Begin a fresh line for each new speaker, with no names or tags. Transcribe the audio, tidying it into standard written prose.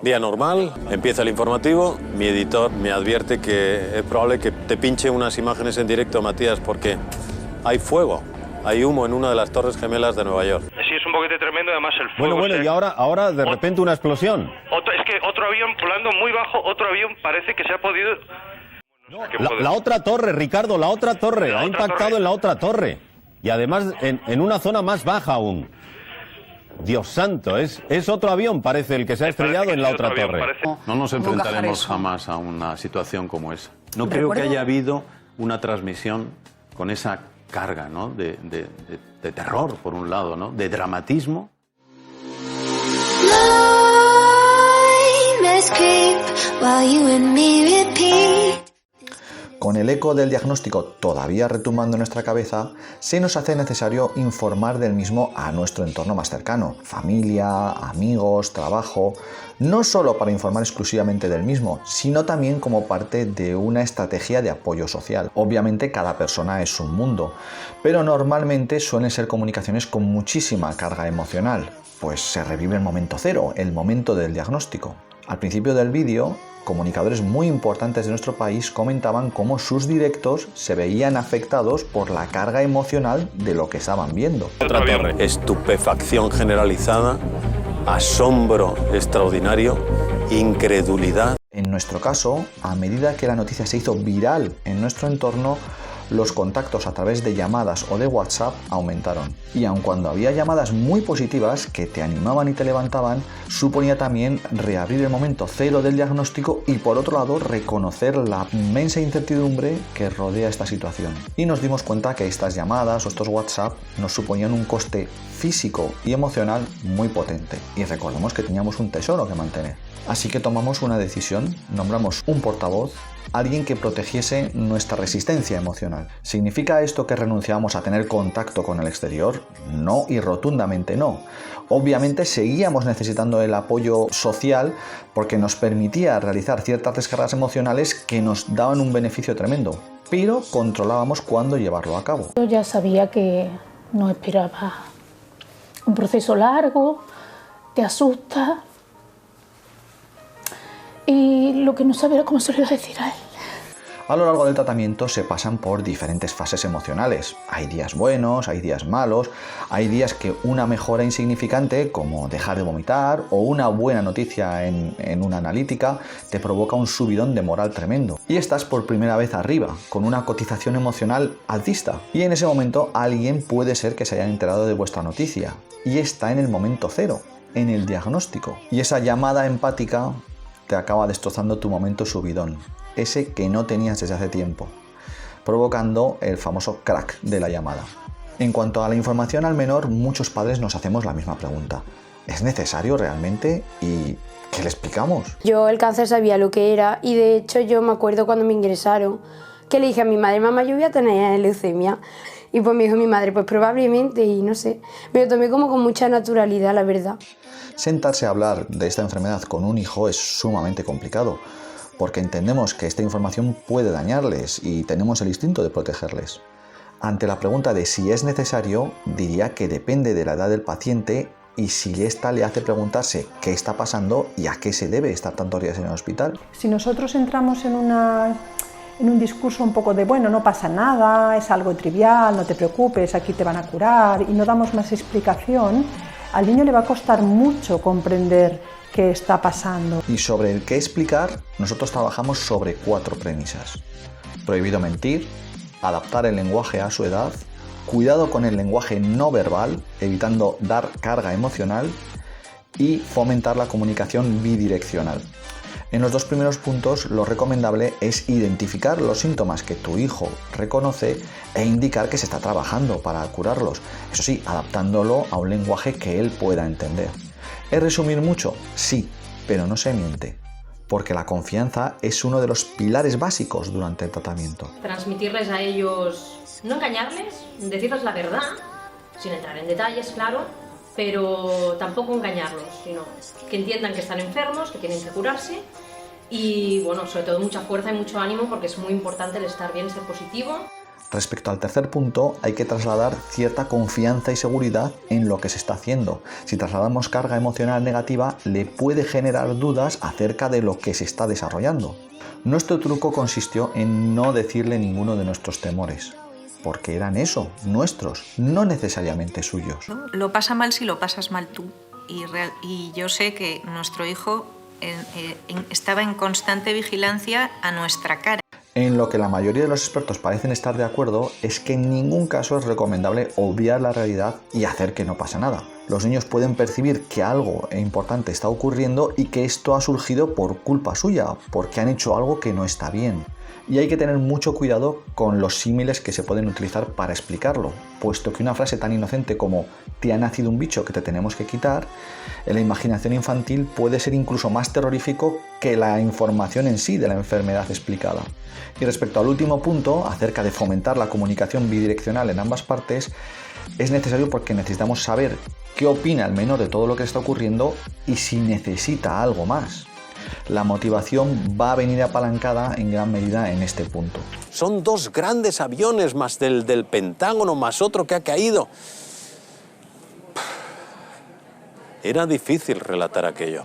Día normal, empieza el informativo, mi editor me advierte que es probable que te pinche unas imágenes en directo, Matías, porque hay fuego, hay humo en una de las Torres Gemelas de Nueva York.
Sí, es un poquete tremendo, además el fuego...
Bueno, y ahora de repente una explosión.
Es que otro avión volando muy bajo, otro avión parece que se ha podido...
La otra torre, Ricardo, la otra torre, ha impactado en la otra torre. Y además en una zona más baja aún. Dios santo, es otro avión, parece, el que se ha estrellado en la otra torre.
No nos enfrentaremos jamás a una situación como esa. No creo que haya habido una transmisión con esa carga, ¿no? de terror, por un lado, ¿no? De dramatismo.
Con el eco del diagnóstico todavía retumbando en nuestra cabeza, se nos hace necesario informar del mismo a nuestro entorno más cercano, familia, amigos, trabajo, no solo para informar exclusivamente del mismo, sino también como parte de una estrategia de apoyo social. Obviamente cada persona es un mundo, pero normalmente suelen ser comunicaciones con muchísima carga emocional, pues se revive el momento cero, el momento del diagnóstico. Al principio del vídeo, comunicadores muy importantes de nuestro país comentaban cómo sus directos se veían afectados por la carga emocional de lo que estaban viendo.
Otra torre. Estupefacción generalizada, asombro extraordinario, incredulidad.
En nuestro caso, a medida que la noticia se hizo viral en nuestro entorno, los contactos a través de llamadas o de WhatsApp aumentaron. Y aun cuando había llamadas muy positivas que te animaban y te levantaban, suponía también reabrir el momento cero del diagnóstico y por otro lado reconocer la inmensa incertidumbre que rodea esta situación. Y nos dimos cuenta que estas llamadas o estos WhatsApp nos suponían un coste físico y emocional muy potente. Y recordemos que teníamos un tesoro que mantener. Así que tomamos una decisión, nombramos un portavoz, alguien que protegiese nuestra resistencia emocional. ¿Significa esto que renunciamos a tener contacto con el exterior? No, y rotundamente no. Obviamente seguíamos necesitando el apoyo social porque nos permitía realizar ciertas descargas emocionales que nos daban un beneficio tremendo, pero controlábamos cuándo llevarlo a cabo.
Yo ya sabía que nos esperaba un proceso largo, te asusta, y lo que no sabía era cómo se lo iba a decir a él.
A lo largo del tratamiento se pasan por diferentes fases emocionales. Hay días buenos, hay días malos, hay días que una mejora insignificante, como dejar de vomitar, o una buena noticia en una analítica, te provoca un subidón de moral tremendo. Y estás por primera vez arriba, con una cotización emocional alcista. Y en ese momento alguien puede ser que se haya enterado de vuestra noticia. Y está en el momento cero, en el diagnóstico. Y esa llamada empática te acaba destrozando tu momento subidón, ese que no tenías desde hace tiempo, provocando el famoso crack de la llamada. En cuanto a la información al menor, muchos padres nos hacemos la misma pregunta. ¿Es necesario realmente? ¿Y qué le explicamos?
Yo el cáncer sabía lo que era y de hecho yo me acuerdo cuando me ingresaron que le dije a mi madre, mamá, yo voy a tener leucemia. Y pues me dijo mi madre, pues probablemente, y no sé, me lo tomé como con mucha naturalidad, la verdad.
Sentarse a hablar de esta enfermedad con un hijo es sumamente complicado, porque entendemos que esta información puede dañarles y tenemos el instinto de protegerles. Ante la pregunta de si es necesario, diría que depende de la edad del paciente y si ésta le hace preguntarse qué está pasando y a qué se debe estar tantos días en el hospital.
Si nosotros entramos en un discurso un poco de, bueno, no pasa nada, es algo trivial, no te preocupes, aquí te van a curar, y no damos más explicación, al niño le va a costar mucho comprender qué está pasando.
Y sobre el qué explicar, nosotros trabajamos sobre 4 premisas. Prohibido mentir, adaptar el lenguaje a su edad, cuidado con el lenguaje no verbal, evitando dar carga emocional, y fomentar la comunicación bidireccional. En los 2 primeros puntos, lo recomendable es identificar los síntomas que tu hijo reconoce e indicar que se está trabajando para curarlos. Eso sí, adaptándolo a un lenguaje que él pueda entender. ¿Es resumir mucho? Sí, pero no se miente, porque la confianza es uno de los pilares básicos durante el tratamiento.
Transmitirles a ellos, no engañarles, decirles la verdad, sin entrar en detalles, claro, pero tampoco engañarlos, sino que entiendan que están enfermos, que tienen que curarse y, bueno, sobre todo mucha fuerza y mucho ánimo porque es muy importante el estar bien, ser positivo.
Respecto al tercer punto, hay que trasladar cierta confianza y seguridad en lo que se está haciendo. Si trasladamos carga emocional negativa, le puede generar dudas acerca de lo que se está desarrollando. Nuestro truco consistió en no decirle ninguno de nuestros temores, porque eran eso, nuestros, no necesariamente suyos.
Lo pasa mal si lo pasas mal tú. Y yo sé que nuestro hijo estaba en constante vigilancia a nuestra cara.
En lo que la mayoría de los expertos parecen estar de acuerdo es que en ningún caso es recomendable obviar la realidad y hacer que no pasa nada. Los niños pueden percibir que algo importante está ocurriendo y que esto ha surgido por culpa suya, porque han hecho algo que no está bien. Y hay que tener mucho cuidado con los símiles que se pueden utilizar para explicarlo, puesto que una frase tan inocente como «te ha nacido un bicho que te tenemos que quitar», en la imaginación infantil puede ser incluso más terrorífico que la información en sí de la enfermedad explicada. Y respecto al último punto, acerca de fomentar la comunicación bidireccional en ambas partes, es necesario porque necesitamos saber qué opina el menor de todo lo que está ocurriendo y si necesita algo más. La motivación va a venir apalancada en gran medida en este punto.
Son 2 grandes aviones más del Pentágono, más otro que ha caído. Era difícil relatar aquello.